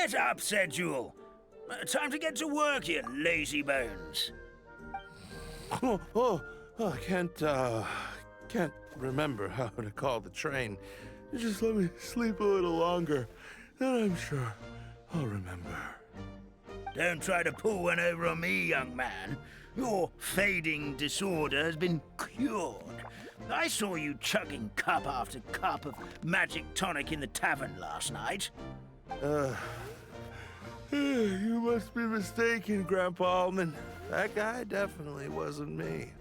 Get up, said Jewel. Time to get to work, you lazy bones. I can't remember how to call the train. Just let me sleep a little longer, then I'm sure I'll remember. Don't try to pull one over on me, young man. Your fading disorder has been cured. I saw you chugging cup after cup of magic tonic in the tavern last night. You must be mistaken, Grandpa Allman. That guy definitely wasn't me.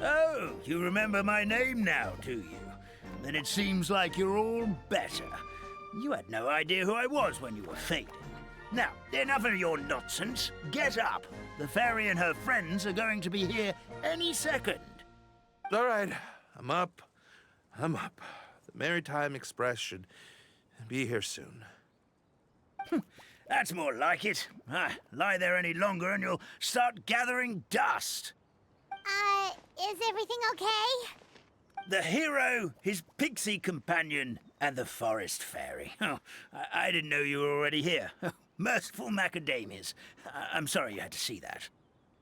Oh, you remember my name now, do you? Then it seems like you're all better. You had no idea who I was when you were fading. Now, enough of your nonsense. Get up. The fairy and her friends are going to be here any second. All right, I'm up. The Maritime Express should be here soon. That's more like it. Lie there any longer and you'll start gathering dust. Is everything okay? The hero, his pixie companion, and the forest fairy. Oh, I didn't know you were already here. Merciful macadamias. I'm sorry you had to see that.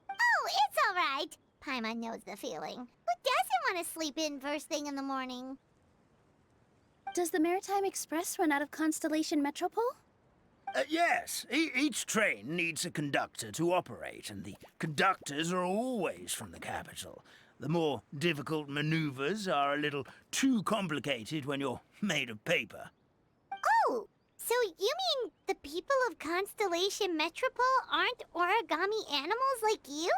Oh, it's all right. Paimon knows the feeling. Who doesn't want to sleep in first thing in the morning? Does the Maritime Express run out of Constellation Metropole? Yes. Each train needs a conductor to operate, and the conductors are always from the capital. The more difficult maneuvers are a little too complicated when you're made of paper. Oh, so you mean the people of Constellation Metropole aren't origami animals like you?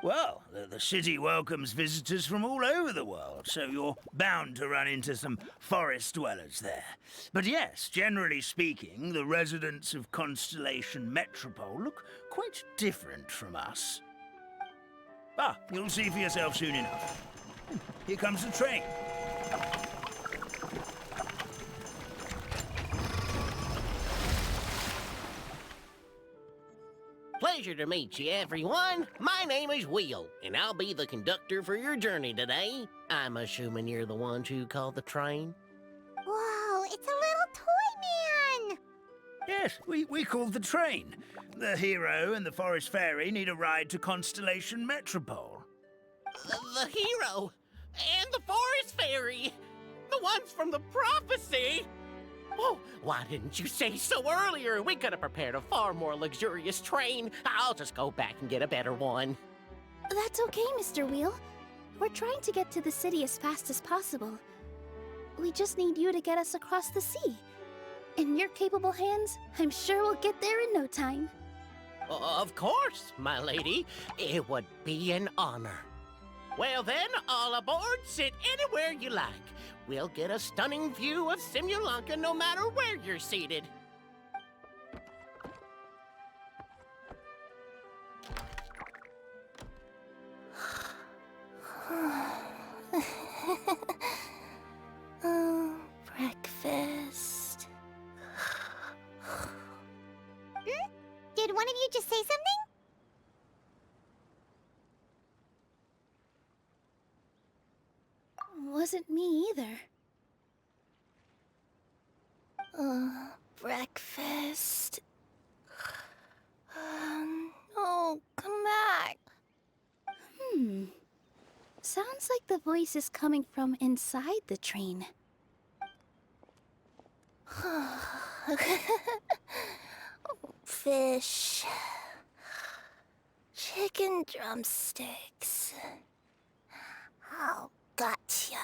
Well, the city welcomes visitors from all over the world, so you're bound to run into some forest dwellers there. But yes, generally speaking, the residents of Constellation Metropole look quite different from us. You'll see for yourself soon enough. Here comes the train. Pleasure to meet you, everyone. My name is Will, and I'll be the conductor for your journey today. I'm assuming you're the ones who called the train? Whoa, it's a little toy man! Yes, we called the train. The hero and the forest fairy need a ride to Constellation Metropole. The hero and the forest fairy, the ones from the prophecy. Oh, why didn't you say so earlier? We could have prepared a far more luxurious train. I'll just go back and get a better one. That's okay, Mr. Wheel. We're trying to get to the city as fast as possible. We just need you to get us across the sea. In your capable hands, I'm sure we'll get there in no time. Of course, my lady. It would be an honor. Well then, all aboard, sit anywhere you like. We'll get a stunning view of Simulanka no matter where you're seated. Oh, breakfast. Did one of you just say something? Wasn't me either. Breakfast. Oh, come back. Sounds like the voice is coming from inside the train. Fish. Chicken drumsticks. Oh, gotcha.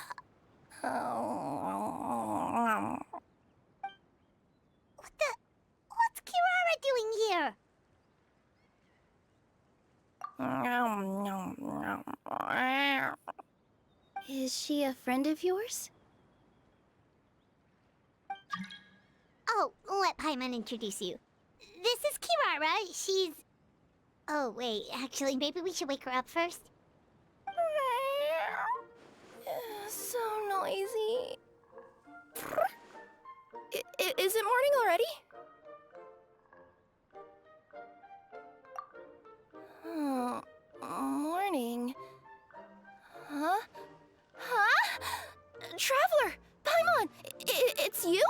What's Kirara doing here? Is she a friend of yours? Oh, let Paimon introduce you. This is Kirara. She's... Oh, wait. Actually, maybe we should wake her up first. So noisy. Is it morning already? Oh, morning. Huh? Traveler! Paimon! It's you?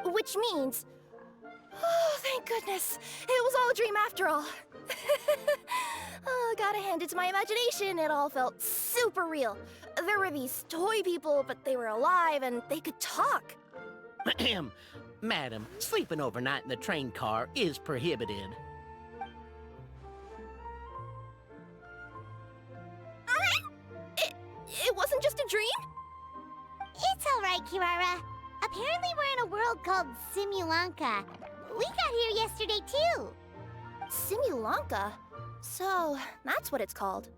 Which means goodness. It was all a dream after all. Oh, gotta hand it to my imagination. It all felt super real. There were these toy people, but they were alive and they could talk. Ahem. Madam, sleeping overnight in the train car is prohibited. It wasn't just a dream? It's all right, Kirara. Apparently we're in a world called Simulanka. We got here yesterday, too. Simulanka? So, that's what it's called.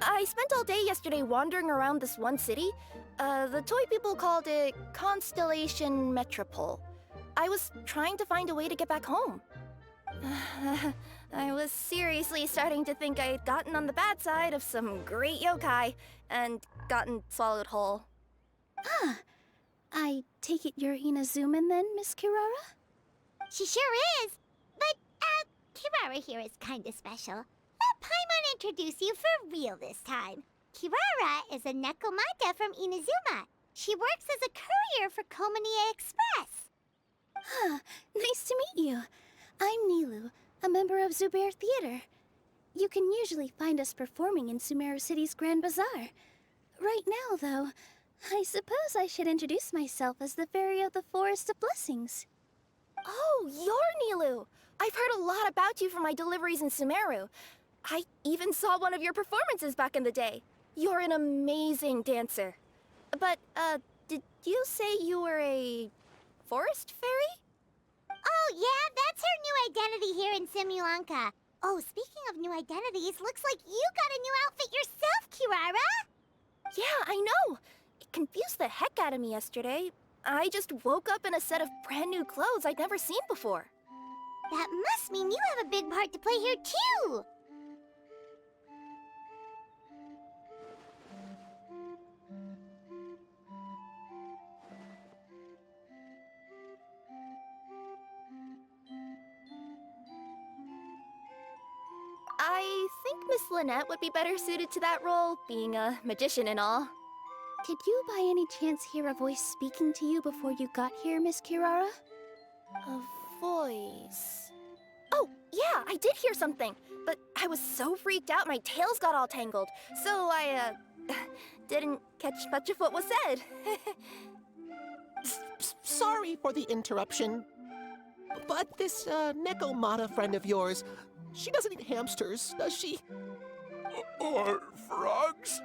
I spent all day yesterday wandering around this one city. The toy people called it Constellation Metropole. I was trying to find a way to get back home. I was seriously starting to think I'd gotten on the bad side of some great yokai and gotten swallowed whole. Ah, I take it you're Inazuman then, Miss Kirara? She sure is. But, Kirara here is kinda special. Let Paimon introduce you for real this time. Kirara is a Nekomata from Inazuma. She works as a courier for Komanie Express. Ah, nice to meet you. I'm Nilu, a member of Zubair Theater. You can usually find us performing in Sumeru City's Grand Bazaar. Right now, though, I suppose I should introduce myself as the Fairy of the Forest of Blessings. Oh, you're Nilu! I've heard a lot about you from my deliveries in Sumeru. I even saw one of your performances back in the day. You're an amazing dancer. But, did you say you were a forest fairy? Oh, yeah, that's her new identity here in Simulanka. Oh, speaking of new identities, looks like you got a new outfit yourself, Kirara. Yeah, I know. It confused the heck out of me yesterday. I just woke up in a set of brand new clothes I'd never seen before. That must mean you have a big part to play here, too. I think Miss Lynette would be better suited to that role, being a magician and all. Did you by any chance hear a voice speaking to you before you got here, Miss Kirara? A voice... Oh, yeah, I did hear something, but I was so freaked out my tails got all tangled, so I, didn't catch much of what was said. Sorry for the interruption, but this, Nekomata friend of yours, she doesn't eat hamsters, does she? Or frogs?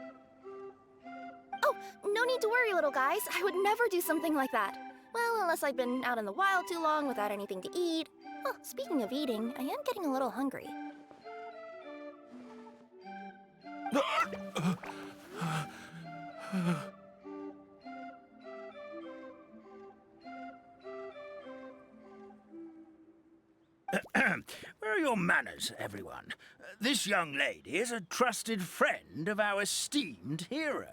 Oh, no need to worry, little guys. I would never do something like that. Well, unless I've been out in the wild too long without anything to eat. Oh, speaking of eating, I am getting a little hungry. Where are your manners, everyone? This young lady is a trusted friend of our esteemed hero.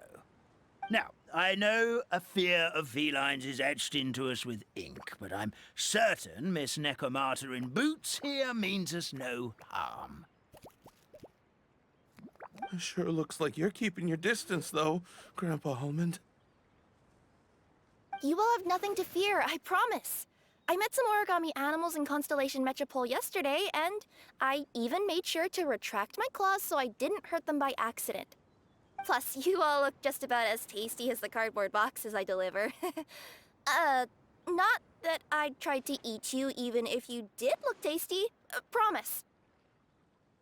Now, I know a fear of felines is etched into us with ink, but I'm certain Miss Nekomata in boots here means us no harm. It sure looks like you're keeping your distance, though, Grandpa Almond. You will have nothing to fear, I promise. I met some origami animals in Constellation Metropole yesterday, and I even made sure to retract my claws so I didn't hurt them by accident. Plus, you all look just about as tasty as the cardboard boxes I deliver. Not that I'd try to eat you even if you did look tasty. Promise.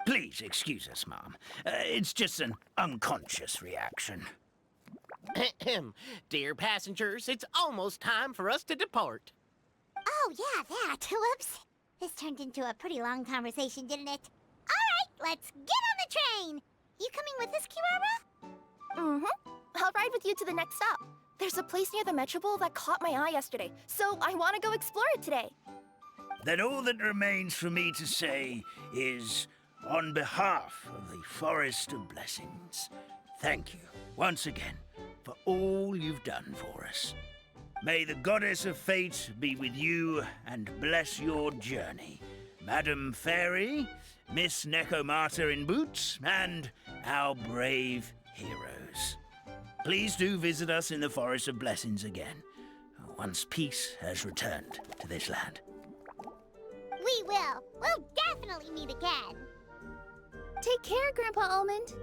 Please excuse us, Mom. It's just an unconscious reaction. Ahem. Dear passengers, it's almost time for us to depart. Oh, yeah, that. Whoops. This turned into a pretty long conversation, didn't it? All right, let's get on the train. You coming with us, Kirara? Mm-hmm. I'll ride with you to the next stop. There's a place near the Metropole that caught my eye yesterday, so I want to go explore it today. Then all that remains for me to say is, on behalf of the Forest of Blessings, thank you once again for all you've done for us. May the Goddess of Fate be with you and bless your journey. Madam Fairy, Miss Nekomata in boots, and our brave heroes. Please do visit us in the Forest of Blessings again, once peace has returned to this land. We will. We'll definitely meet again. Take care, Grandpa Almond.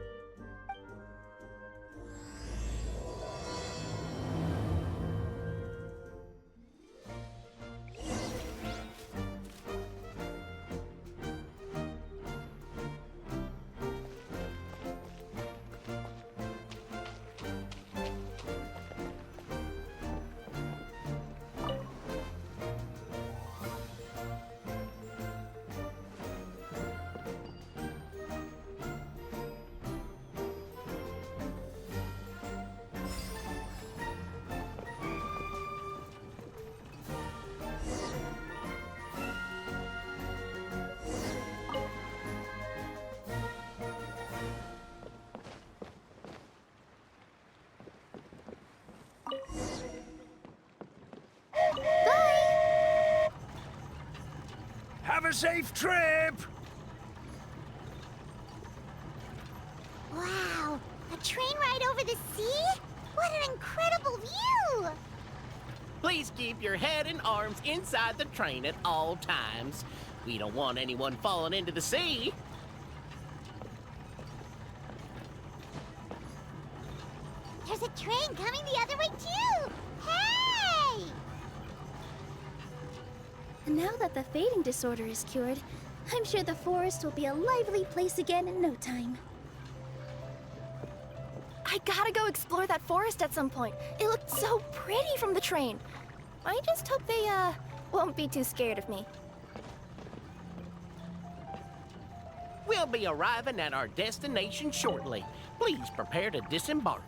Have a safe trip! Wow, a train ride over the sea? What an incredible view! Please keep your head and arms inside the train at all times. We don't want anyone falling into the sea. There's a train coming the other way too! Hey! And now that the fading disorder is cured, I'm sure the forest will be a lively place again in no time. I gotta go explore that forest at some point. It looked so pretty from the train. I just hope they, won't be too scared of me. We'll be arriving at our destination shortly. Please prepare to disembark.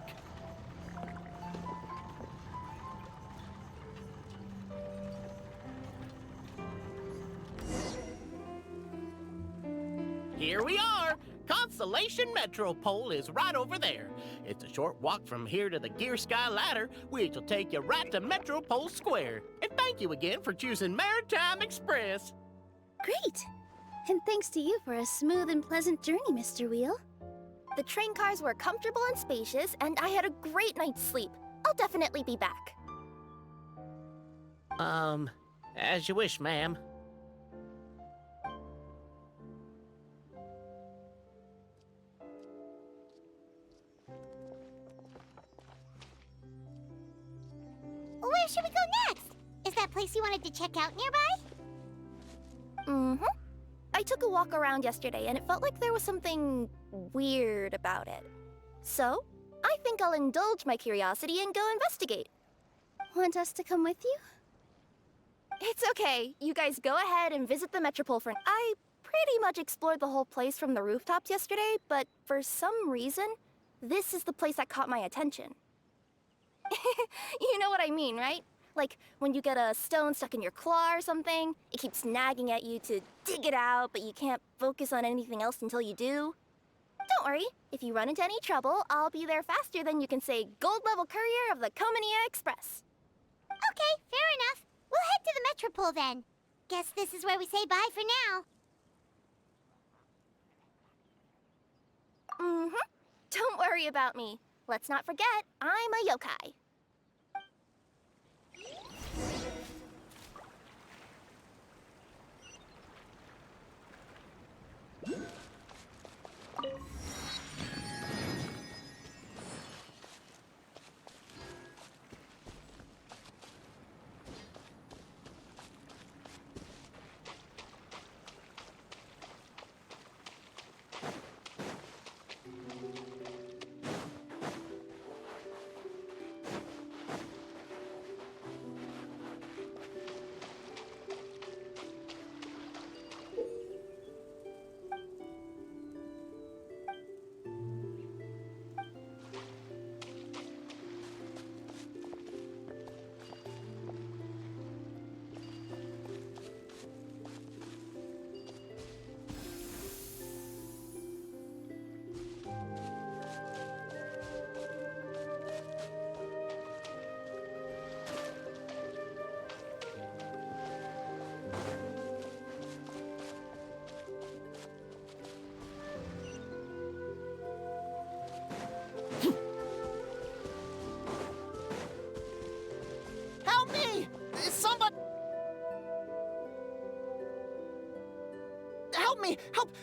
Here we are! Constellation Metropole is right over there. It's a short walk from here to the Gear Sky Ladder, which will take you right to Metropole Square. And thank you again for choosing Maritime Express. Great! And thanks to you for a smooth and pleasant journey, Mr. Wheel. The train cars were comfortable and spacious, and I had a great night's sleep. I'll definitely be back. As you wish, ma'am. Where should we go next? Is that place you wanted to check out nearby? Mm-hmm. I took a walk around yesterday, and it felt like there was something weird about it. So, I think I'll indulge my curiosity and go investigate. Want us to come with you? It's okay. You guys go ahead and visit the Metropole for... I pretty much explored the whole place from the rooftops yesterday, but for some reason, this is the place that caught my attention. You know what I mean, right? Like, when you get a stone stuck in your claw or something, it keeps nagging at you to dig it out, but you can't focus on anything else until you do. Don't worry, if you run into any trouble, I'll be there faster than you can say gold-level courier of the Comania Express. Okay, fair enough. We'll head to the Metropole then. Guess this is where we say bye for now. Mm-hmm. Don't worry about me. Let's not forget, I'm a yokai. me! Help!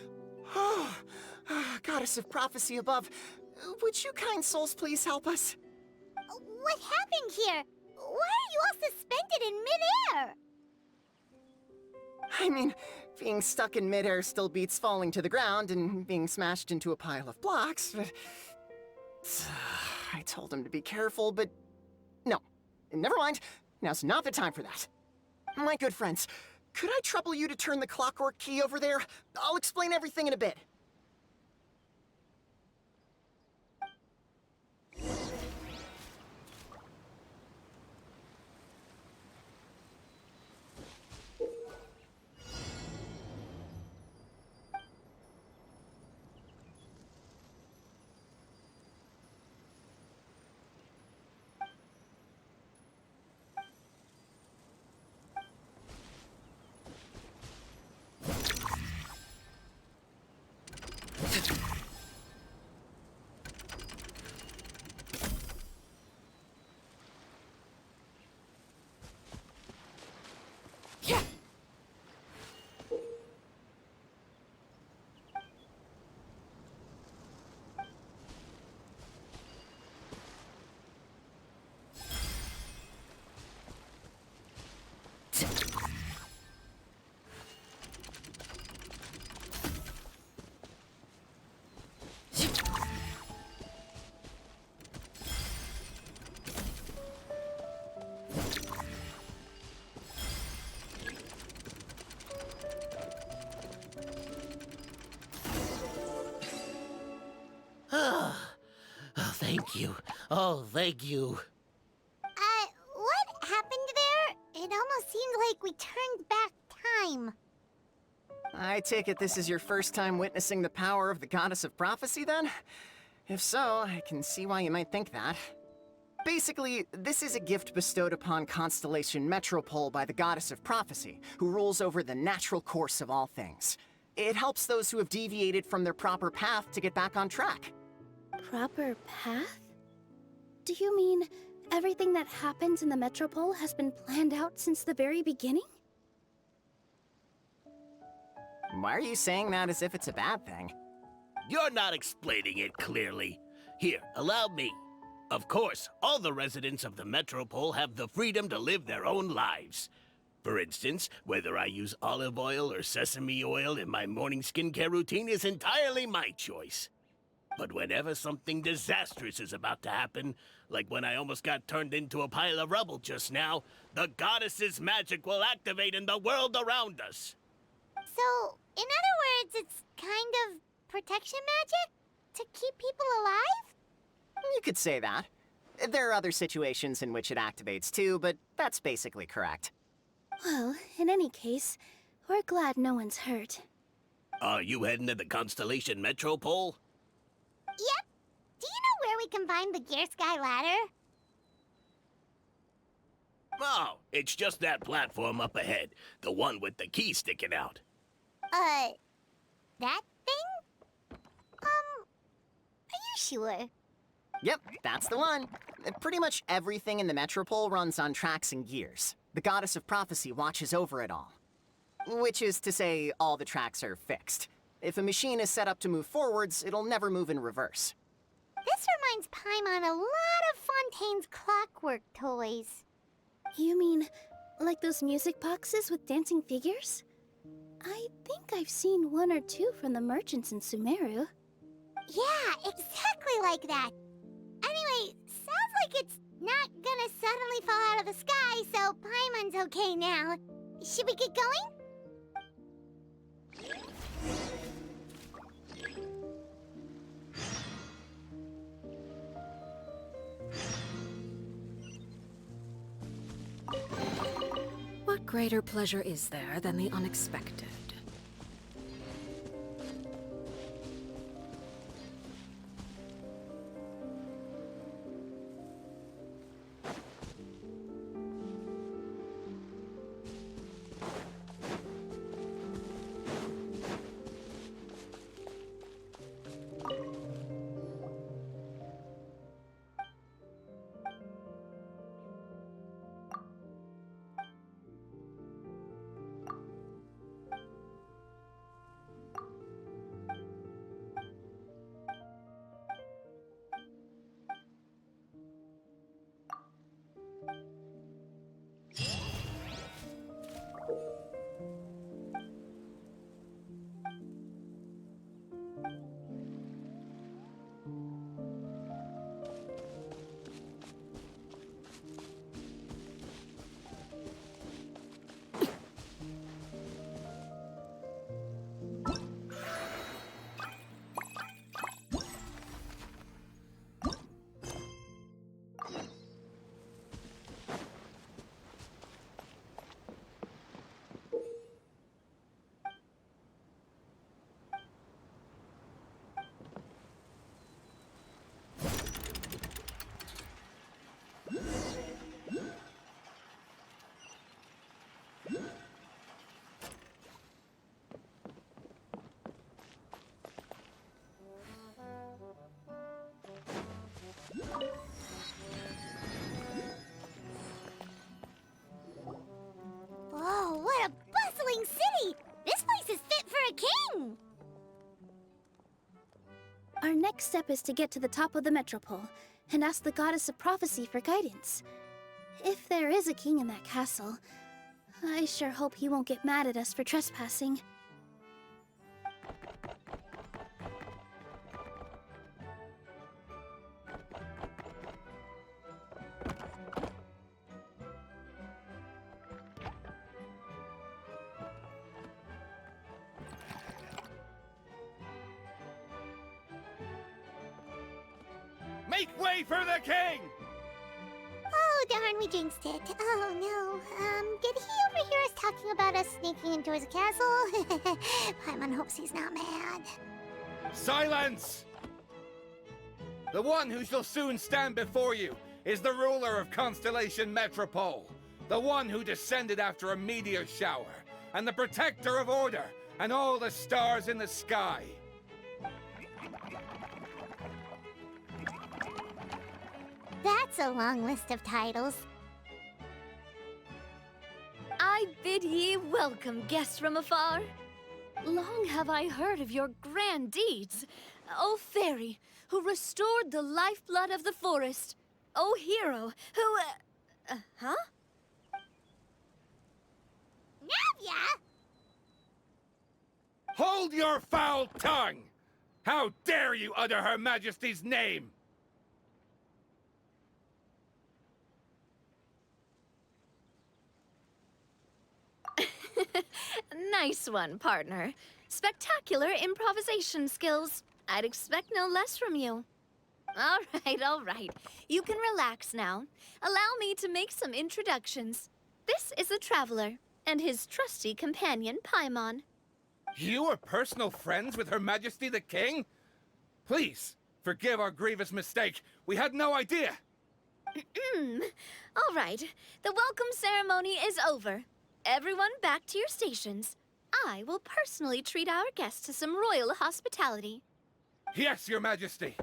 Oh, Goddess of Prophecy above, would you kind souls please help us? What happened here? Why are you all suspended in midair? I mean, being stuck in midair still beats falling to the ground and being smashed into a pile of blocks, but... I told him to be careful, but... No. Never mind. Now's not the time for that. My good friends, could I trouble you to turn the clockwork key over there? I'll explain everything in a bit. Oh, thank you. Oh, thank you. What happened there? It almost seemed like we turned back time. I take it this is your first time witnessing the power of the Goddess of Prophecy, then? If so, I can see why you might think that. Basically, this is a gift bestowed upon Constellation Metropole by the Goddess of Prophecy, who rules over the natural course of all things. It helps those who have deviated from their proper path to get back on track. Proper path? Do you mean everything that happens in the Metropole has been planned out since the very beginning? Why are you saying that as if it's a bad thing? You're not explaining it clearly. Here, allow me. Of course, all the residents of the Metropole have the freedom to live their own lives. For instance, whether I use olive oil or sesame oil in my morning skincare routine is entirely my choice. But whenever something disastrous is about to happen, like when I almost got turned into a pile of rubble just now, the goddess's magic will activate in the world around us. So, in other words, it's kind of protection magic? To keep people alive? You could say that. There are other situations in which it activates too, but that's basically correct. Well, in any case, we're glad no one's hurt. Are you heading to the Constellation Metropole? Yep. Do you know where we can find the Gear Sky Ladder? Oh, it's just that platform up ahead. The one with the key sticking out. That thing? Are you sure? Yep, that's the one. Pretty much everything in the Metropole runs on tracks and gears. The Goddess of Prophecy watches over it all. Which is to say, all the tracks are fixed. If a machine is set up to move forwards, it'll never move in reverse. This reminds Paimon a lot of Fontaine's clockwork toys. You mean, like those music boxes with dancing figures? I think I've seen one or two from the merchants in Sumeru. Yeah, exactly like that. Anyway, sounds like it's not gonna suddenly fall out of the sky, so Paimon's okay now. Should we get going? What greater pleasure is there than the unexpected? Our next step is to get to the top of the metropole and ask the Goddess of Prophecy for guidance. If there is a king in that castle, I sure hope he won't get mad at us for trespassing. Make way for the king! Oh, darn, we jinxed it. Oh, no. Did he overhear us talking about us sneaking into his castle? Paimon hopes he's not mad. Silence! The one who shall soon stand before you is the ruler of Constellation Metropole, the one who descended after a meteor shower, and the protector of order and all the stars in the sky. That's a long list of titles. I bid ye welcome, guests from afar. Long have I heard of your grand deeds, O fairy, who restored the lifeblood of the forest. O hero, who, huh? Navia! Hold your foul tongue! How dare you utter Her Majesty's name? Nice one, partner. Spectacular improvisation skills. I'd expect no less from you. All right. You can relax now. Allow me to make some introductions. This is the Traveler, and his trusty companion, Paimon. You are personal friends with Her Majesty the King? Please, forgive our grievous mistake. We had no idea. All right. The welcome ceremony is over. Everyone back to your stations. I will personally treat our guests to some royal hospitality. Yes, Your Majesty.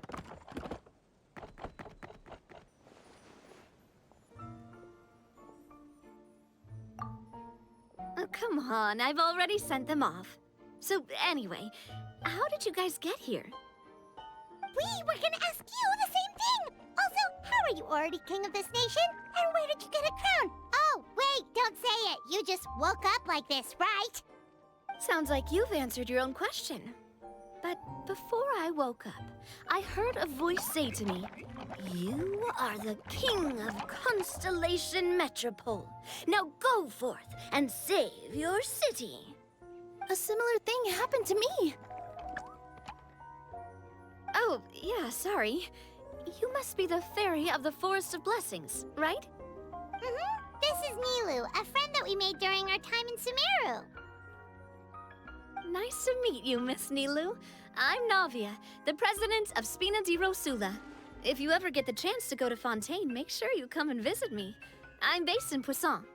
Oh, come on. I've already sent them off. So, anyway, how did you guys get here? We were gonna ask you the same thing! Also, how are you already king of this nation? And where did you get a crown? Oh, wait, don't say it. You just woke up like this, right? Sounds like you've answered your own question. But before I woke up, I heard a voice say to me, "You are the king of Constellation Metropole. Now go forth and save your city." A similar thing happened to me. Oh, yeah, sorry. You must be the fairy of the Forest of Blessings, right? Mm-hmm. This is Nilu, a friend that we made during our time in Sumeru. Nice to meet you, Miss Nilu. I'm Navia, the president of Spina di Rosula. If you ever get the chance to go to Fontaine, make sure you come and visit me. I'm based in Poisson.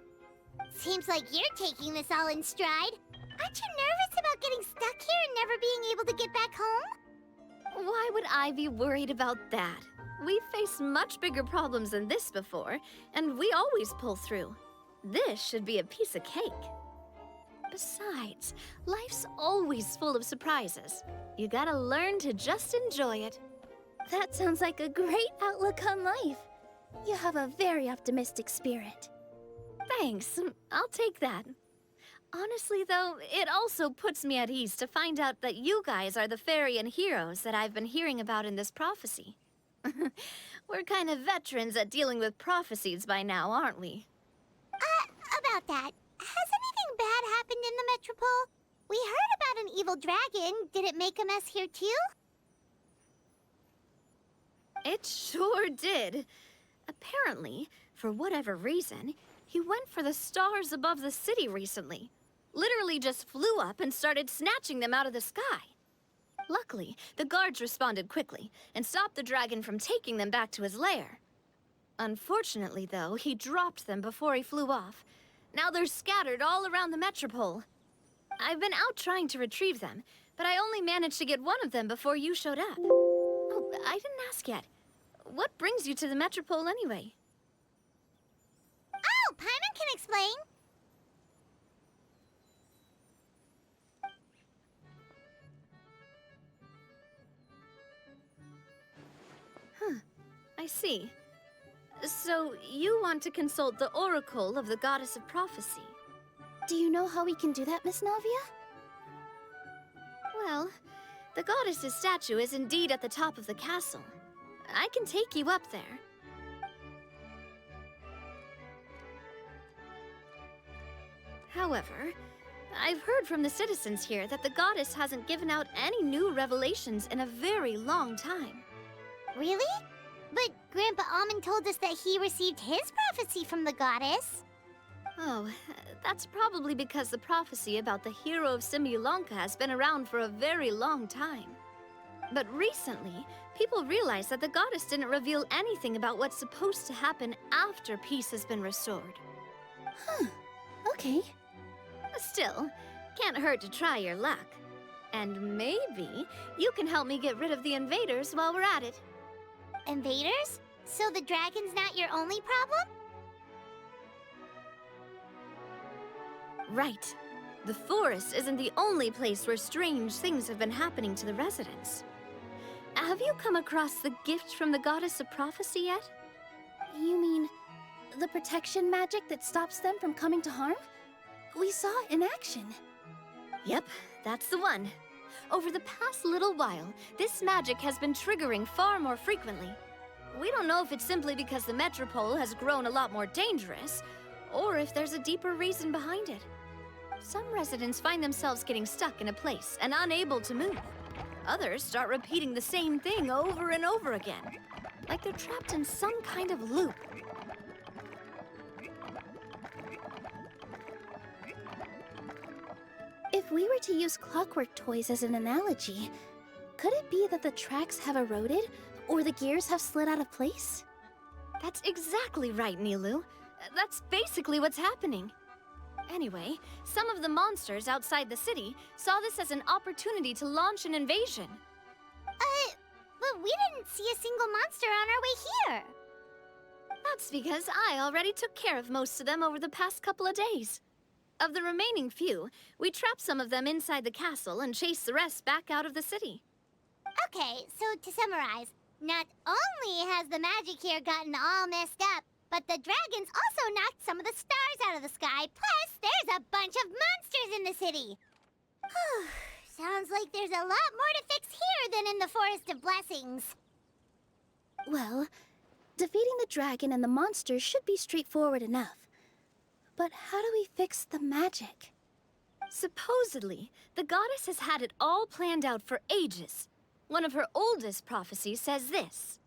Seems like you're taking this all in stride. Aren't you nervous about getting stuck here and never being able to get back home? Why would I be worried about that? We've faced much bigger problems than this before, and we always pull through. This should be a piece of cake. Besides, life's always full of surprises. You gotta learn to just enjoy it. That sounds like a great outlook on life. You have a very optimistic spirit. Thanks, I'll take that. Honestly, though, it also puts me at ease to find out that you guys are the fairy and heroes that I've been hearing about in this prophecy. We're kind of veterans at dealing with prophecies by now, aren't we? About that, has anything bad happened in the Metropole? We heard about an evil dragon. Did it make a mess here too? It sure did. Apparently, for whatever reason, he went for the stars above the city recently. Literally just flew up and started snatching them out of the sky. Luckily, the guards responded quickly and stopped the dragon from taking them back to his lair. Unfortunately, though, he dropped them before he flew off. Now they're scattered all around the metropole. I've been out trying to retrieve them, but I only managed to get one of them before you showed up. Oh, I didn't ask yet. What brings you to the metropole anyway? Oh, Paimon can explain. see. So, you want to consult the Oracle of the Goddess of Prophecy? Do you know how we can do that, Miss Navia? Well, the goddess's statue is indeed at the top of the castle. I can take you up there. However, I've heard from the citizens here that the goddess hasn't given out any new revelations in a very long time. Really? But Grandpa Almond told us that he received his prophecy from the goddess. Oh, that's probably because the prophecy about the hero of Simulonka has been around for a very long time. But recently, people realized that the goddess didn't reveal anything about what's supposed to happen after peace has been restored. Huh. Okay. Still, can't hurt to try your luck. And maybe you can help me get rid of the invaders while we're at it. Invaders? So the dragon's not your only problem? Right. The forest isn't the only place where strange things have been happening to the residents. Have you come across the gift from the Goddess of Prophecy yet? You mean the protection magic that stops them from coming to harm? We saw it in action. Yep, that's the one. Over the past little while, this magic has been triggering far more frequently. We don't know if it's simply because the Metropole has grown a lot more dangerous, or if there's a deeper reason behind it. Some residents find themselves getting stuck in a place and unable to move. Others start repeating the same thing over and over again, like they're trapped in some kind of loop. If we were to use clockwork toys as an analogy, could it be that the tracks have eroded, or the gears have slid out of place? That's exactly right, Nilu. That's basically what's happening. Anyway, some of the monsters outside the city saw this as an opportunity to launch an invasion. But we didn't see a single monster on our way here. That's because I already took care of most of them over the past couple of days. Of the remaining few, we trapped some of them inside the castle and chased the rest back out of the city. Okay, so to summarize, not only has the magic here gotten all messed up, but the dragons also knocked some of the stars out of the sky, plus there's a bunch of monsters in the city. Sounds like there's a lot more to fix here than in the Forest of Blessings. Well, defeating the dragon and the monsters should be straightforward enough. But how do we fix the magic? Supposedly, the goddess has had it all planned out for ages. One of her oldest prophecies says this: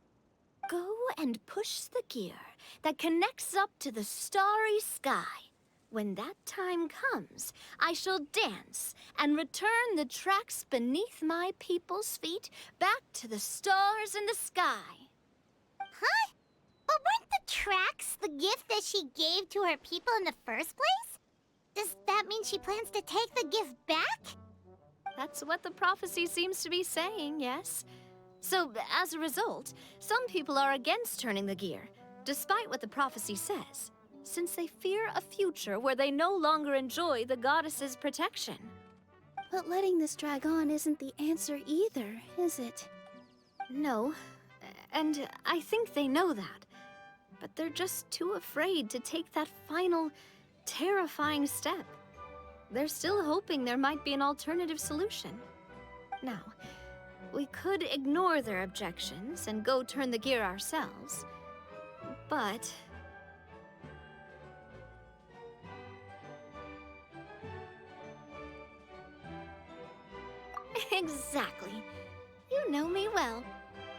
"Go and push the gear that connects up to the starry sky. When that time comes, I shall dance and return the tracks beneath my people's feet back to the stars in the sky." Huh? But weren't the tracks the gift that she gave to her people in the first place? Does that mean she plans to take the gift back? That's what the prophecy seems to be saying, yes. So, as a result, some people are against turning the gear, despite what the prophecy says, since they fear a future where they no longer enjoy the goddess's protection. But letting this drag on isn't the answer either, is it? No, and I think they know that. But they're just too afraid to take that final, terrifying step. They're still hoping there might be an alternative solution. Now, we could ignore their objections and go turn the gear ourselves, but... Exactly. You know me well.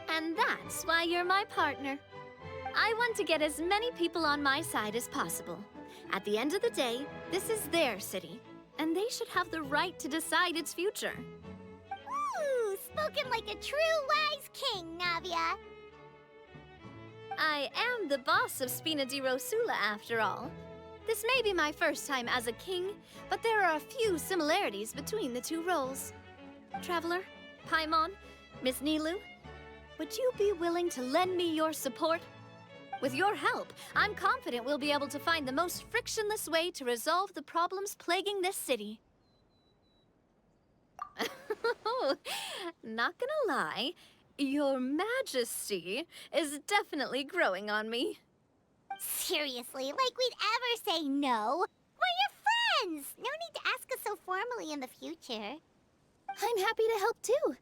And that's why you're my partner. I want to get as many people on my side as possible. At the end of the day, this is their city, and they should have the right to decide its future. Ooh, spoken like a true wise king, Navia. I am the boss of Spina di Rosula, after all. This may be my first time as a king, but there are a few similarities between the two roles. Traveler, Paimon, Miss Nilu, would you be willing to lend me your support? With your help, I'm confident we'll be able to find the most frictionless way to resolve the problems plaguing this city. Not gonna lie, Your Majesty is definitely growing on me. Seriously, like we'd ever say no. We're your friends! No need to ask us so formally in the future. I'm happy to help too.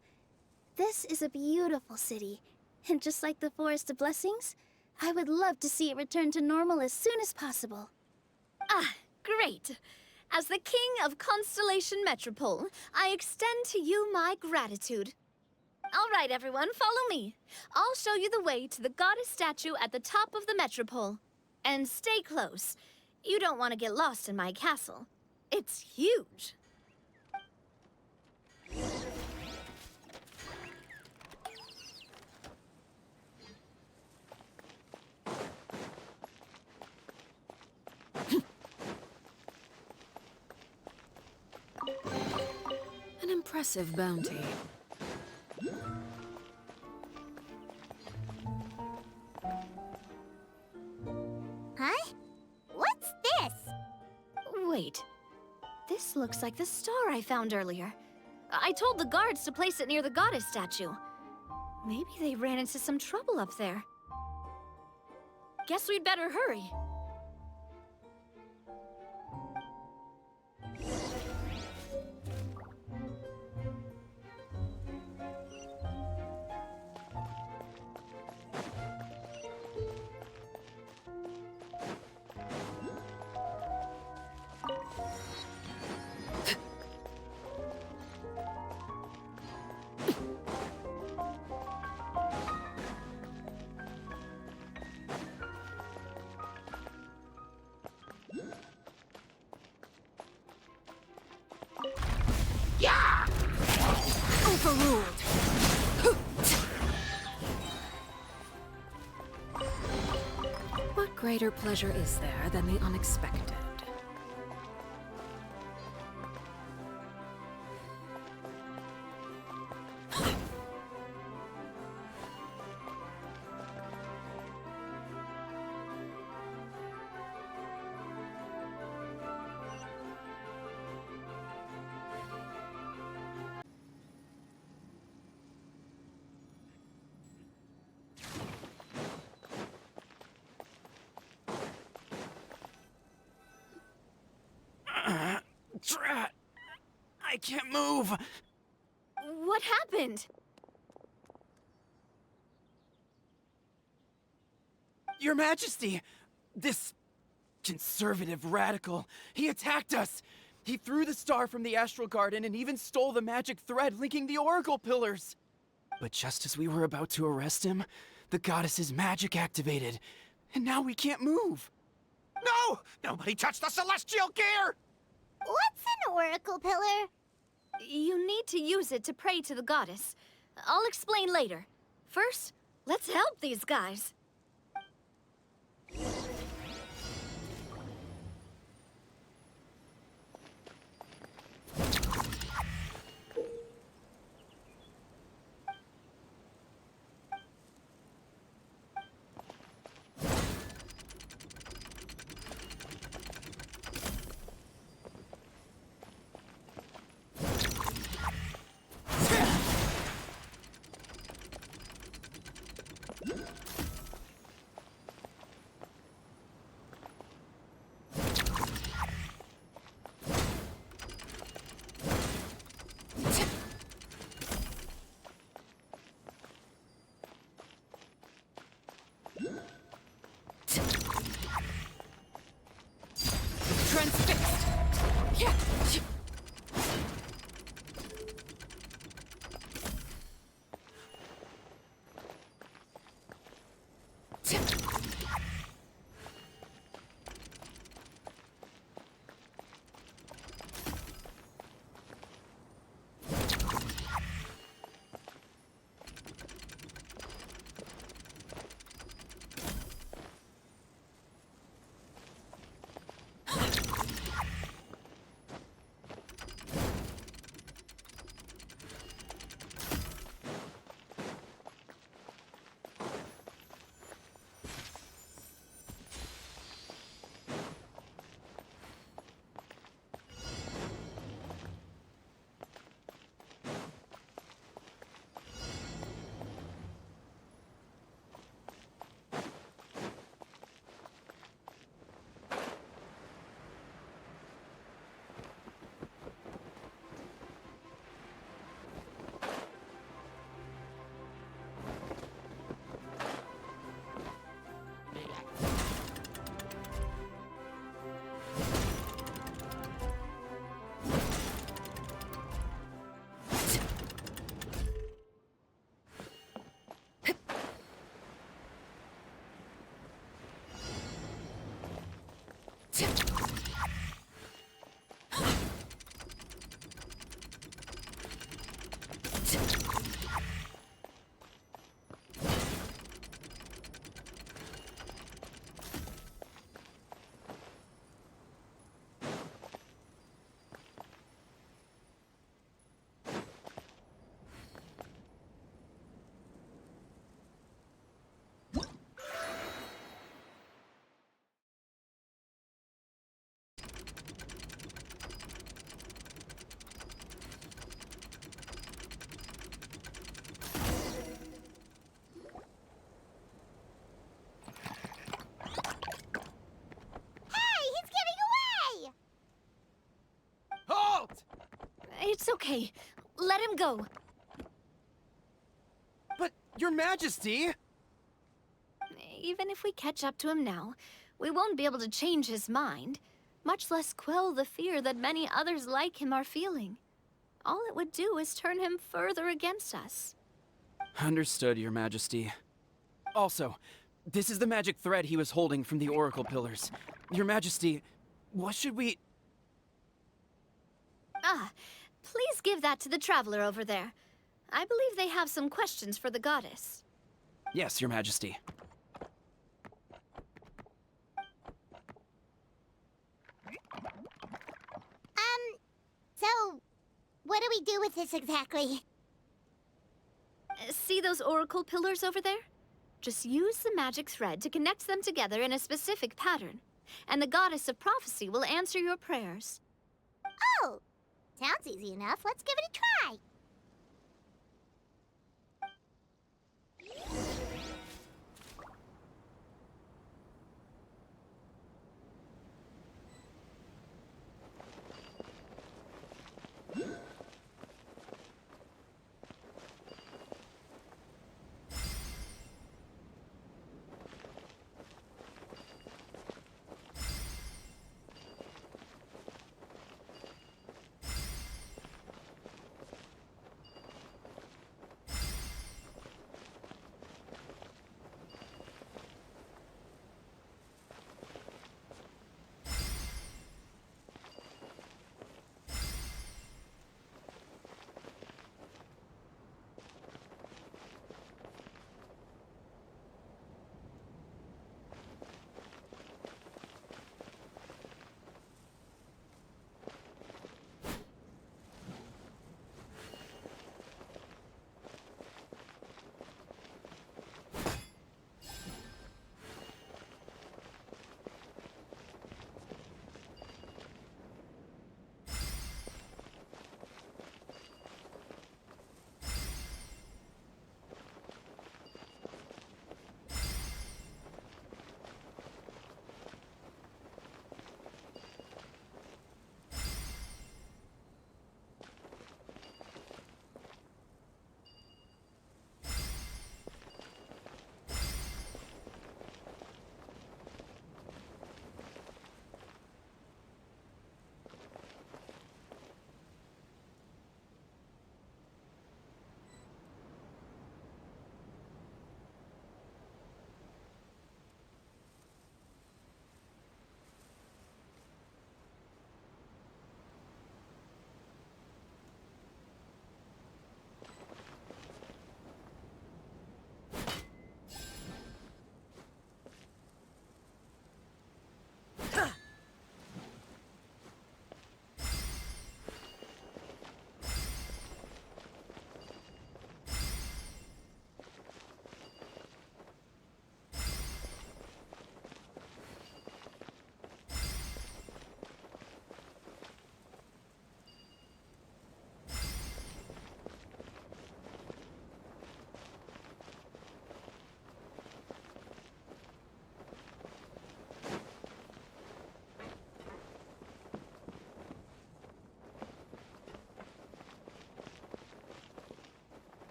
This is a beautiful city, and just like the Forest of Blessings, I would love to see it return to normal as soon as possible. Ah, great. As the King of Constellation Metropole, I extend to you my gratitude. All right, everyone, follow me. I'll show you the way to the goddess statue at the top of the Metropole. And stay close. You don't want to get lost in my castle. It's huge. An impressive bounty. Huh? What's this? Wait. This looks like the star I found earlier. I told the guards to place it near the goddess statue. Maybe they ran into some trouble up there. Guess we'd better hurry. Overruled. What greater pleasure is there than the unexpected? Drat! I can't move! What happened? Your Majesty! This conservative radical, he attacked us! He threw the star from the Astral Garden and even stole the magic thread linking the Oracle Pillars! But just as we were about to arrest him, the goddess's magic activated, and now we can't move! No! Nobody touched the celestial gear! What's an oracle pillar? You need to use it to pray to the goddess. I'll explain later. First, let's help these guys. Okay, let him go. But, Your Majesty! Even if we catch up to him now, we won't be able to change his mind, much less quell the fear that many others like him are feeling. All it would do is turn him further against us. Understood, Your Majesty. Also, this is the magic thread he was holding from the Oracle Pillars. Your Majesty, what should we... Please give that to the traveler over there. I believe they have some questions for the goddess. Yes, Your Majesty. So, what do we do with this exactly? See those oracle pillars over there? Just use the magic thread to connect them together in a specific pattern, and the goddess of prophecy will answer your prayers. Oh, sounds easy enough. Let's give it a try.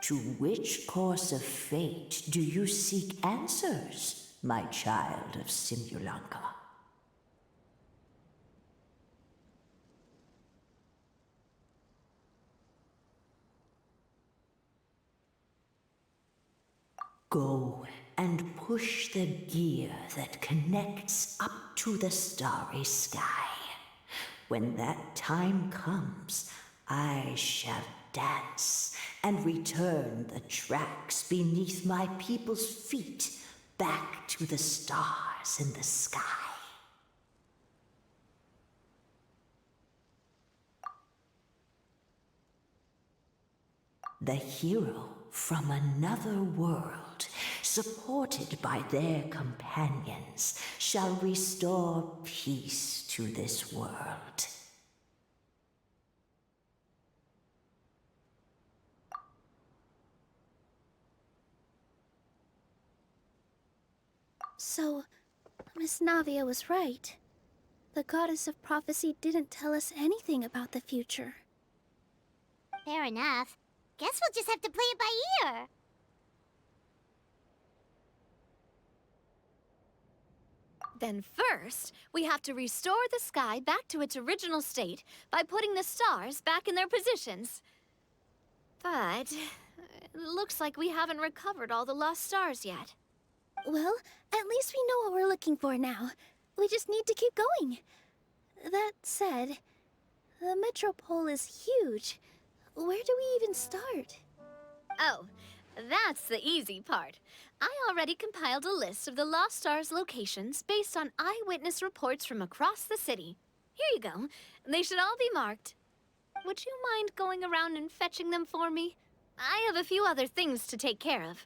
To which course of fate do you seek answers, my child of Simulanka? Go and push the gear that connects up to the starry sky. When that time comes, I shall dance and return the tracks beneath my people's feet back to the stars in the sky. The hero from another world, supported by their companions, shall restore peace to this world. So, Miss Navia was right. The goddess of prophecy didn't tell us anything about the future. Fair enough. Guess we'll just have to play it by ear. Then first, we have to restore the sky back to its original state by putting the stars back in their positions. But it looks like we haven't recovered all the lost stars yet. Well, at least we know what we're looking for now. We just need to keep going. That said, the metropole is huge. Where do we even start? Oh, that's the easy part. I already compiled a list of the Lost Stars locations based on eyewitness reports from across the city. Here you go. They should all be marked. Would you mind going around and fetching them for me? I have a few other things to take care of.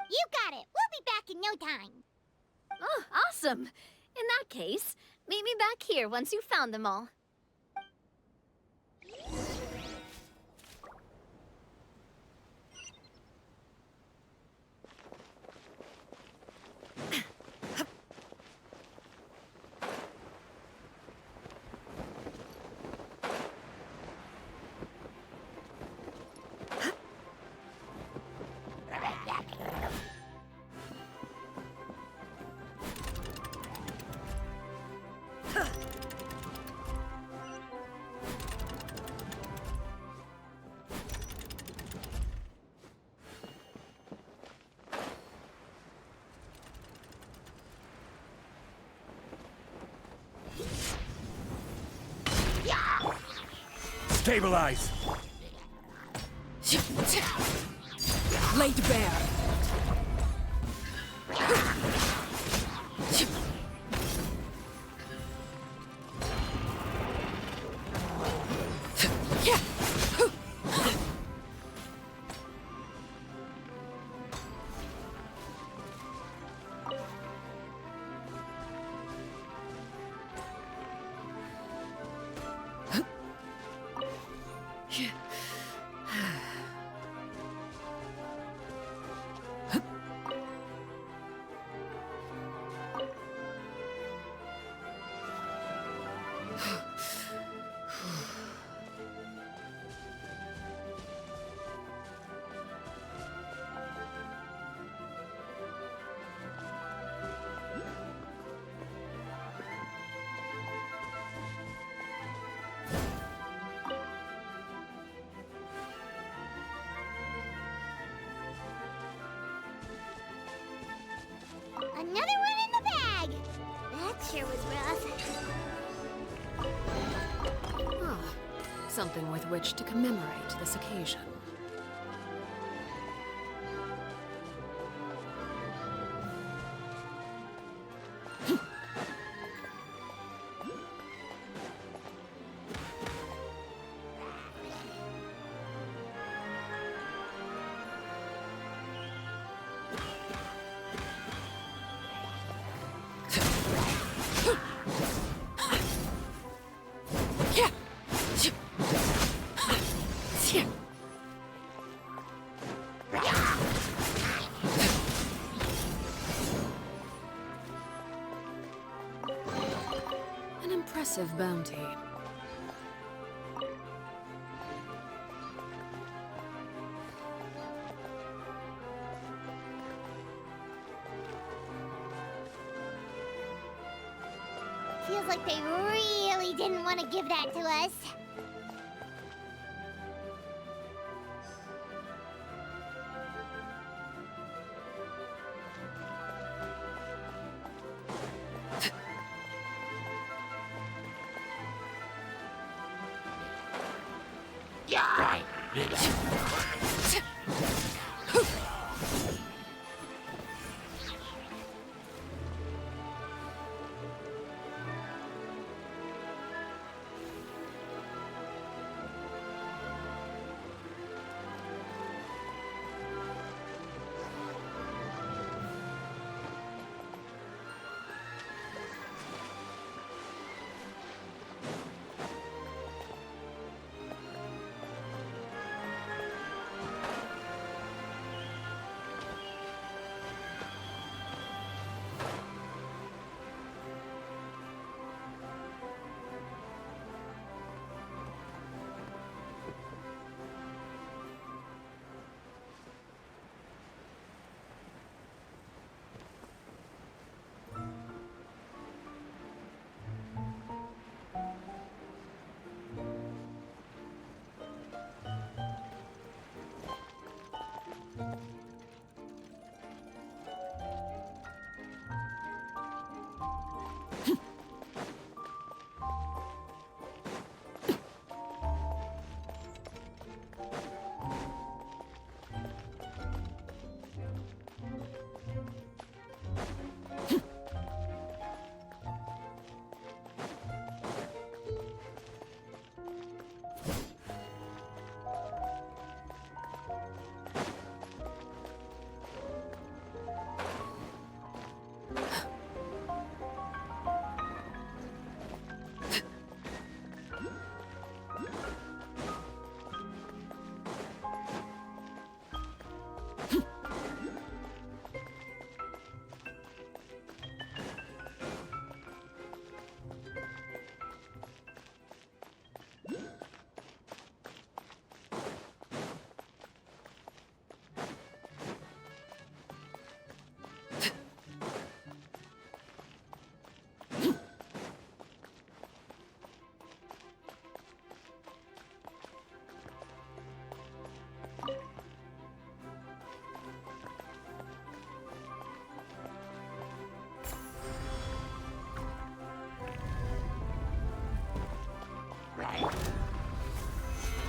You got it. We'll be back in no time. Oh, awesome. In that case, meet me back here once you've found them all. Stabilize! Laid bare. Another one in the bag. That sure was rough. Ah, something with which to commemorate this occasion. An impressive bounty. They really didn't want to give that to us.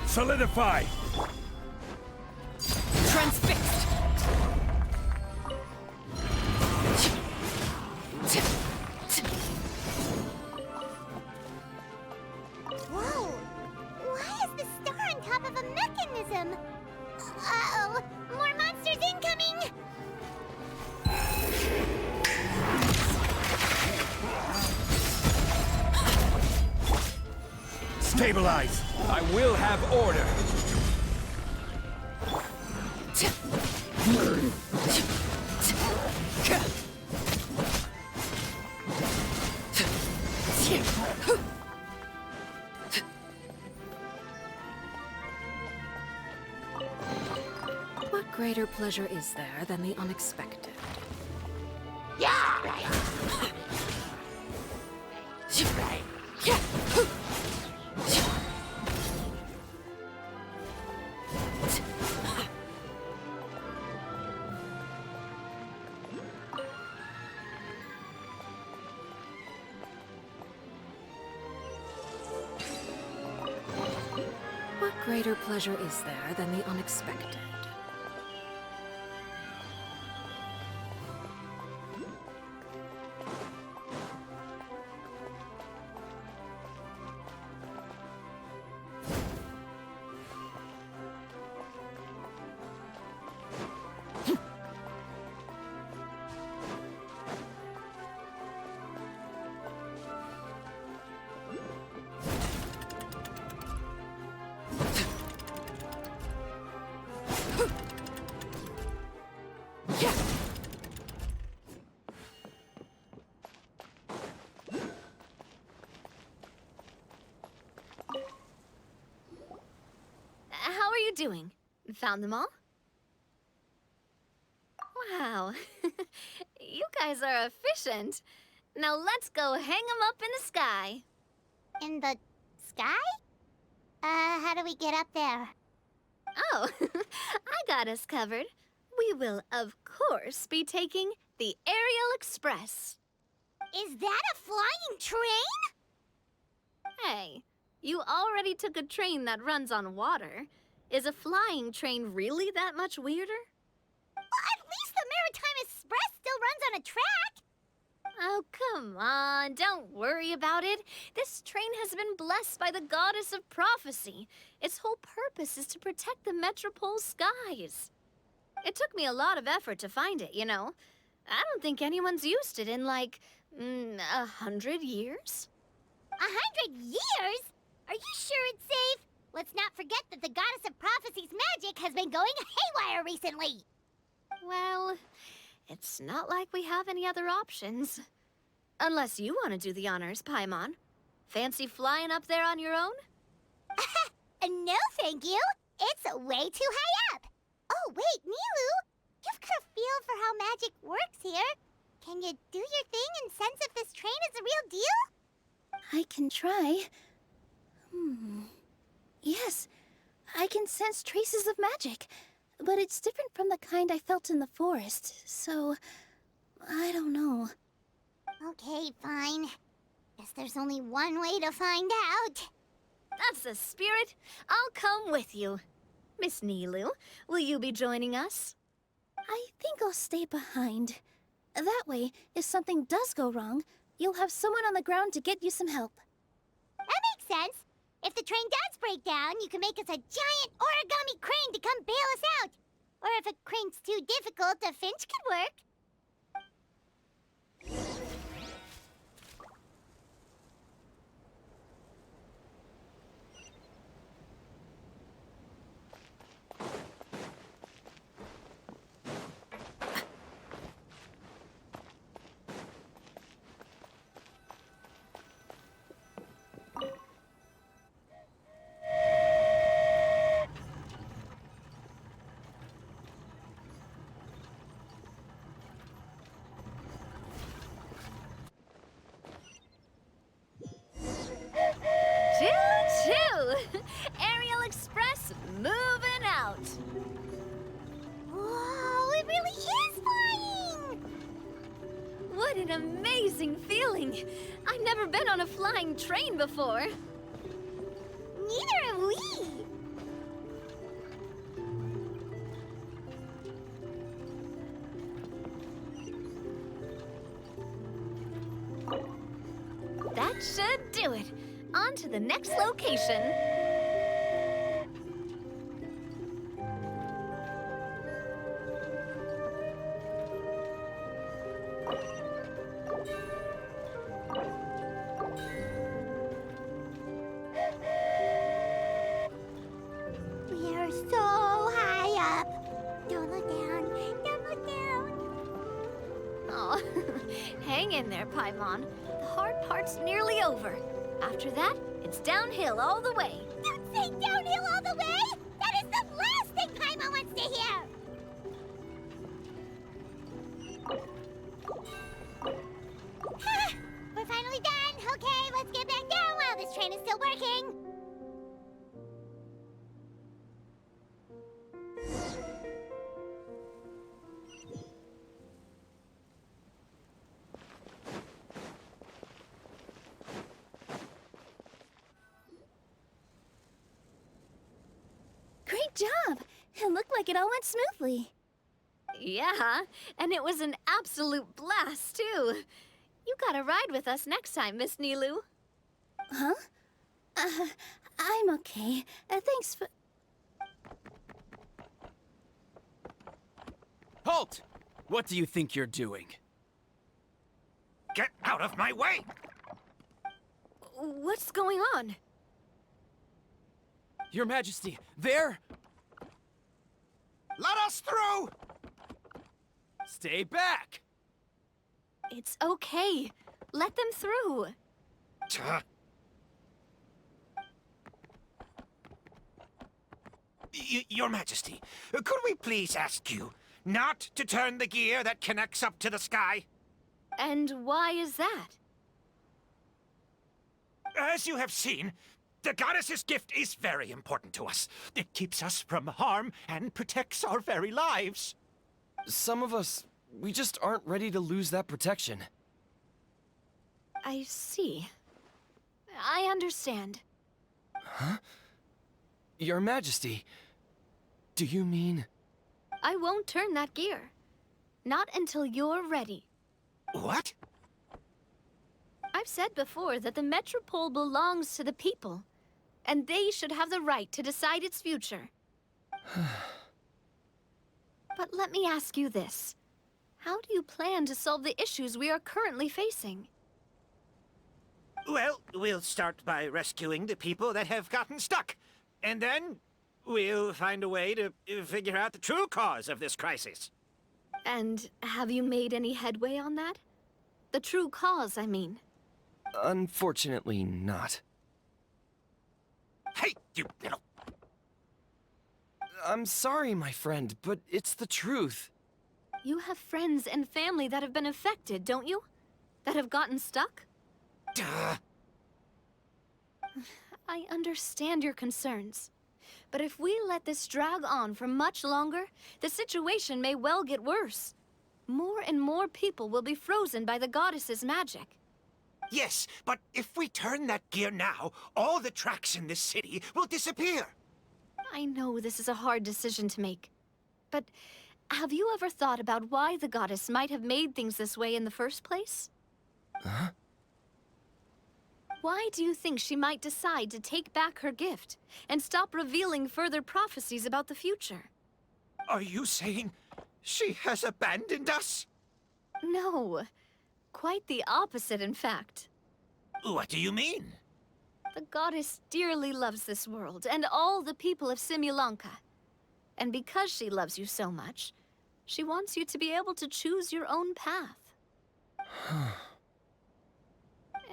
Solidify! Transfixed! Whoa! Why is the star on top of a mechanism? Uh-oh! More monsters incoming! Stabilize! I will have order! What greater pleasure is there than the unexpected? What greater pleasure is there than the unexpected? How are you doing? Found them all? Wow. You guys are efficient. Now let's go hang 'em up in the sky. In the sky? How do we get up there? Oh, I got us covered. We will, of course, be taking the Aerial Express. Is that a flying train? Hey, you already took a train that runs on water. Is a flying train really that much weirder? Well, at least the Maritime Express still runs on a track. Oh, come on, don't worry about it. This train has been blessed by the goddess of prophecy. Its whole purpose is to protect the Metropole skies. It took me a lot of effort to find it, you know. I don't think anyone's used it in, like, 100 years? 100 years? Are you sure it's safe? Let's not forget that the goddess of prophecy's magic has been going haywire recently. Well, it's not like we have any other options. Unless you want to do the honors, Paimon. Fancy flying up there on your own? No, thank you. It's way too high up. Oh, wait, Nilu. You've got a feel for how magic works here. Can you do your thing and sense if this train is a real deal? I can try. Yes, I can sense traces of magic, but it's different from the kind I felt in the forest, so I don't know. Okay, fine. Guess there's only one way to find out. That's the spirit. I'll come with you. Miss Nilu, will you be joining us? I think I'll stay behind. That way, if something does go wrong, you'll have someone on the ground to get you some help. That makes sense. If the train does break down, you can make us a giant origami crane to come bail us out. Or if a crane's too difficult, a finch could work. Choo-choo! Aerial Express moving out. Whoa, it really is flying! What an amazing feeling. I've never been on a flying train before. Neither have we. That should do it. On to the next location. We are so high up. Don't look down. Don't look down. Oh, hang in there, Paimon. The hard part's nearly over. After that, it's downhill all the way. Don't say downhill all the way! That is the last thing Paimon wants to hear! We're finally done! Okay, let's get back down while this train is still working! Great job! It looked like it all went smoothly. Yeah, and it was an absolute blast, too. You gotta ride with us next time, Miss Nilu. Huh? I'm okay. Thanks for... Halt! What do you think you're doing? Get out of my way! What's going on? Your Majesty, there! Let us through! Stay back! It's okay. Let them through. Your Majesty, could we please ask you not to turn the gear that connects up to the sky? And why is that? As you have seen, the goddess's gift is very important to us. It keeps us from harm and protects our very lives. Some of us, we just aren't ready to lose that protection. I see. I understand. Huh? Your Majesty, do you mean... I won't turn that gear. Not until you're ready. What? I've said before that the Metropole belongs to the people, and they should have the right to decide its future. But let me ask you this. How do you plan to solve the issues we are currently facing? Well, we'll start by rescuing the people that have gotten stuck. And then we'll find a way to figure out the true cause of this crisis. And have you made any headway on that? The true cause, I mean. Unfortunately not. Hey, you little... I'm sorry, my friend, but it's the truth. You have friends and family that have been affected, don't you? That have gotten stuck? Duh. I understand your concerns. But if we let this drag on for much longer, the situation may well get worse. More and more people will be frozen by the goddess's magic. Yes, but if we turn that gear now, all the tracks in this city will disappear. I know this is a hard decision to make. But have you ever thought about why the goddess might have made things this way in the first place? Huh? Why do you think she might decide to take back her gift and stop revealing further prophecies about the future? Are you saying she has abandoned us? No. Quite the opposite, in fact. What do you mean? The goddess dearly loves this world and all the people of Simulanka. And because she loves you so much, she wants you to be able to choose your own path.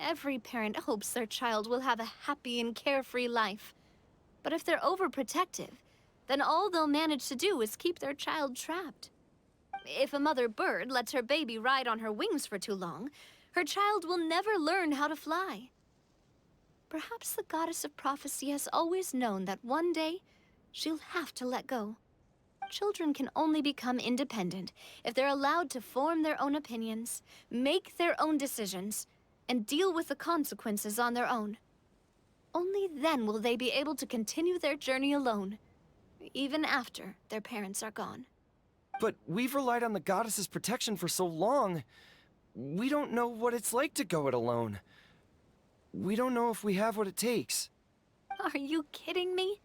Every parent hopes their child will have a happy and carefree life. But if they're overprotective, then all they'll manage to do is keep their child trapped. If a mother bird lets her baby ride on her wings for too long, her child will never learn how to fly. Perhaps the goddess of prophecy has always known that one day she'll have to let go. Children can only become independent if they're allowed to form their own opinions, make their own decisions, and deal with the consequences on their own. Only then will they be able to continue their journey alone, even after their parents are gone. But we've relied on the goddess's protection for so long. We don't know what it's like to go it alone. We don't know if we have what it takes. Are you kidding me?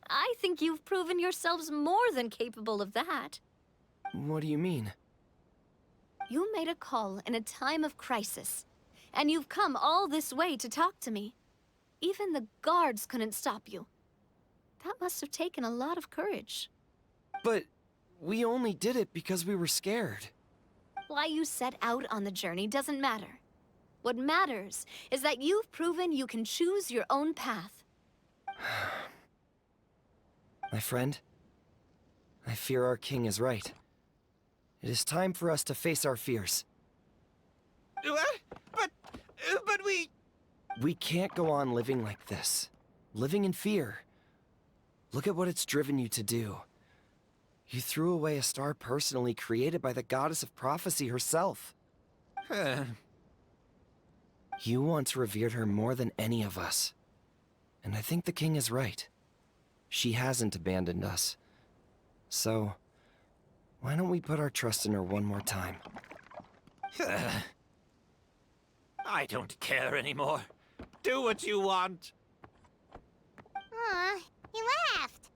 I think you've proven yourselves more than capable of that. What do you mean? You made a call in a time of crisis, and you've come all this way to talk to me. Even the guards couldn't stop you. That must have taken a lot of courage. But we only did it because we were scared. Why you set out on the journey doesn't matter. What matters is that you've proven you can choose your own path. My friend, I fear our king is right. It is time for us to face our fears. What? But we... We can't go on living like this. Living in fear. Look at what it's driven you to do. You threw away a star personally created by the goddess of prophecy herself. You once revered her more than any of us. And I think the king is right. She hasn't abandoned us. So, why don't we put our trust in her one more time? I don't care anymore. Do what you want. Aw, he laughed.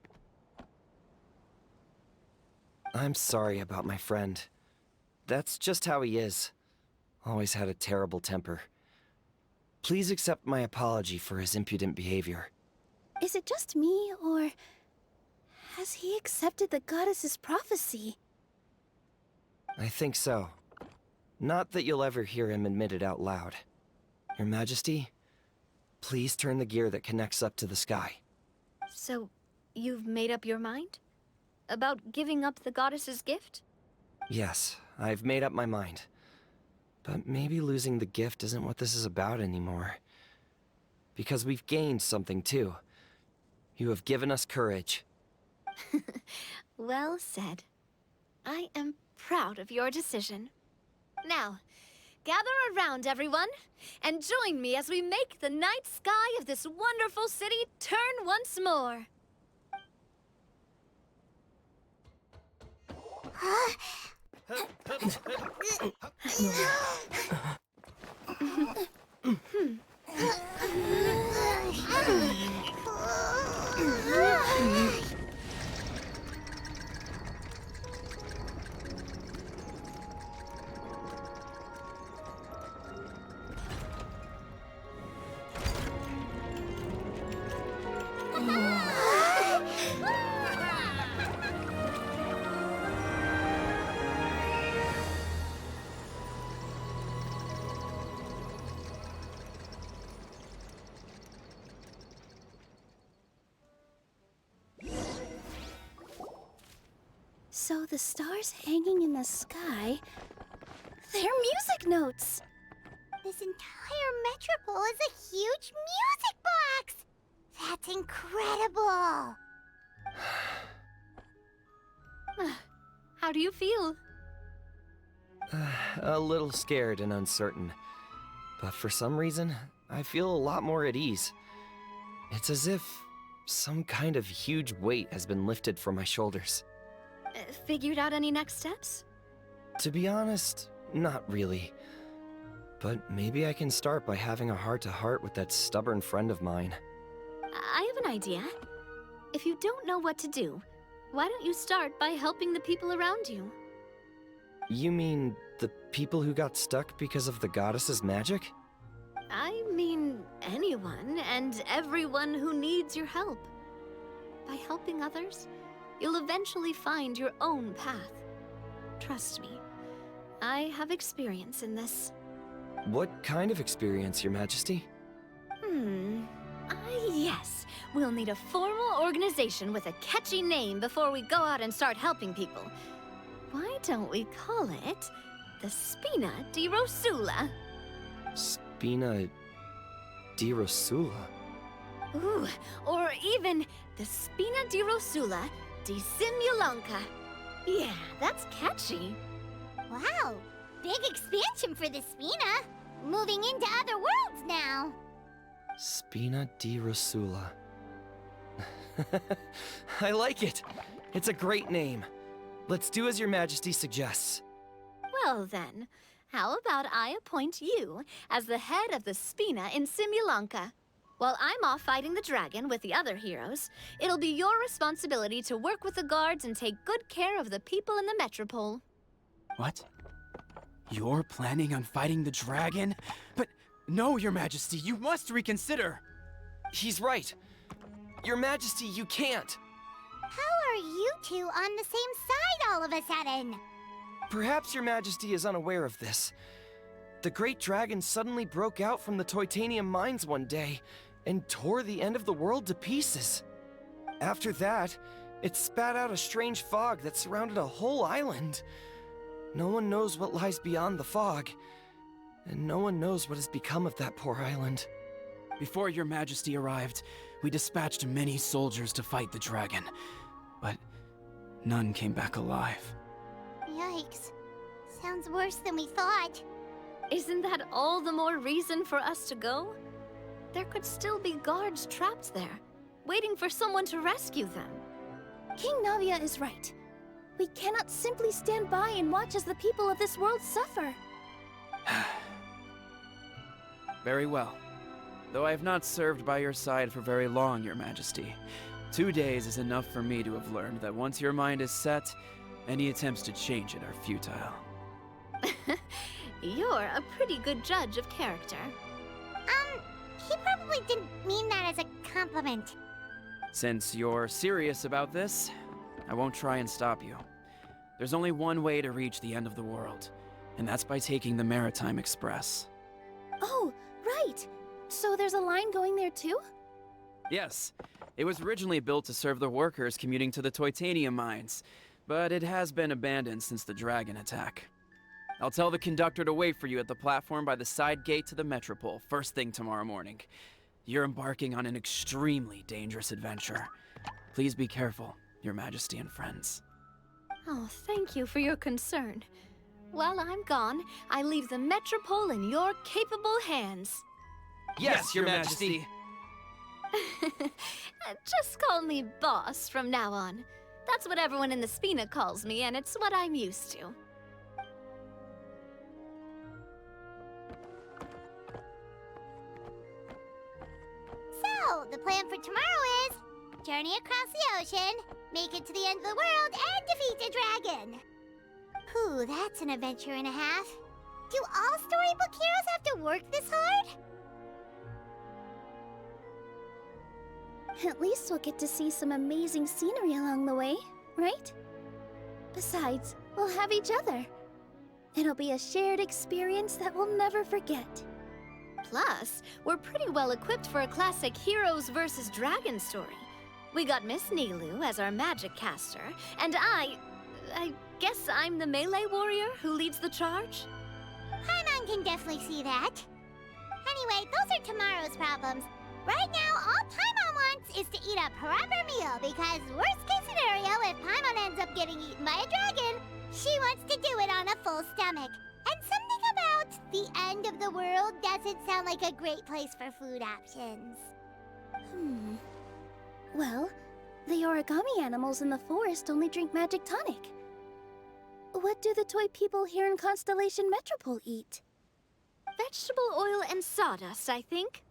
I'm sorry about my friend. That's just how he is. Always had a terrible temper. Please accept my apology for his impudent behavior. Is it just me, or has he accepted the goddess's prophecy? I think so. Not that you'll ever hear him admit it out loud. Your Majesty, please turn the gear that connects up to the sky. So, you've made up your mind? About giving up the goddess's gift? Yes, I've made up my mind. But maybe losing the gift isn't what this is about anymore. Because we've gained something too. You have given us courage. Well said. I am proud of your decision. Now, gather around, everyone, and join me as we make the night sky of this wonderful city turn once more. So the stars hanging in the sky, they're music notes. This entire metropole is a huge music box! That's incredible! How do you feel? A little scared and uncertain. But for some reason, I feel a lot more at ease. It's as if some kind of huge weight has been lifted from my shoulders. Figured out any next steps? To be honest, not really. But maybe I can start by having a heart-to-heart with that stubborn friend of mine. I have an idea. If you don't know what to do, why don't you start by helping the people around you? You mean the people who got stuck because of the goddess's magic? I mean anyone and everyone who needs your help. By helping others, you'll eventually find your own path. Trust me, I have experience in this. What kind of experience, Your Majesty? Yes. We'll need a formal organization with a catchy name before we go out and start helping people. Why don't we call it the Spina di Rosula? Spina di Rosula? Ooh, or even the Spina di Rosula di Simulanka. Yeah, that's catchy. Wow, big expansion for the Spina. Moving into other worlds now. Spina di Rosula. I like it! It's a great name. Let's do as Your Majesty suggests. Well then, how about I appoint you as the head of the Spina in Simulanka? While I'm off fighting the dragon with the other heroes, it'll be your responsibility to work with the guards and take good care of the people in the metropole. What? You're planning on fighting the dragon? But no, Your Majesty, you must reconsider! He's right. Your Majesty, you can't. How are you two on the same side all of a sudden? Perhaps Your Majesty is unaware of this. The great dragon suddenly broke out from the Titanium mines one day and tore the end of the world to pieces. After that, it spat out a strange fog that surrounded a whole island. No one knows what lies beyond the fog, and no one knows what has become of that poor island. Before Your Majesty arrived, we dispatched many soldiers to fight the dragon, but none came back alive. Yikes. Sounds worse than we thought. Isn't that all the more reason for us to go? There could still be guards trapped there, waiting for someone to rescue them. King Navia is right. We cannot simply stand by and watch as the people of this world suffer. Very well. Though I have not served by your side for very long, Your Majesty. 2 days is enough for me to have learned that once your mind is set, any attempts to change it are futile. You're a pretty good judge of character. He probably didn't mean that as a compliment. Since you're serious about this, I won't try and stop you. There's only one way to reach the end of the world, and that's by taking the Maritime Express. Oh, right! So there's a line going there too? Yes. It was originally built to serve the workers commuting to the Titanium mines, but it has been abandoned since the dragon attack. I'll tell the conductor to wait for you at the platform by the side gate to the Metropole first thing tomorrow morning. You're embarking on an extremely dangerous adventure. Please be careful, Your Majesty and friends. Oh, thank you for your concern. While I'm gone, I leave the Metropole in your capable hands. Yes, Your Majesty. Just call me boss from now on. That's what everyone in the Spina calls me, and it's what I'm used to. So, the plan for tomorrow is journey across the ocean, make it to the end of the world, and defeat a dragon. Whew, that's an adventure and a half. Do all storybook heroes have to work this hard? At least we'll get to see some amazing scenery along the way, right? Besides, we'll have each other. It'll be a shared experience that we'll never forget. Plus, we're pretty well equipped for a classic heroes versus dragon story. We got Miss Nilu as our magic caster, and I guess I'm the melee warrior who leads the charge? Paimon can definitely see that. Anyway, those are tomorrow's problems. Right now, all Paimon wants is to eat a proper meal, because worst case scenario, if Paimon ends up getting eaten by a dragon, she wants to do it on a full stomach. And something about the end of the world doesn't sound like a great place for food options. Well, the origami animals in the forest only drink magic tonic. What do the toy people here in Constellation Metropole eat? Vegetable oil and sawdust, I think.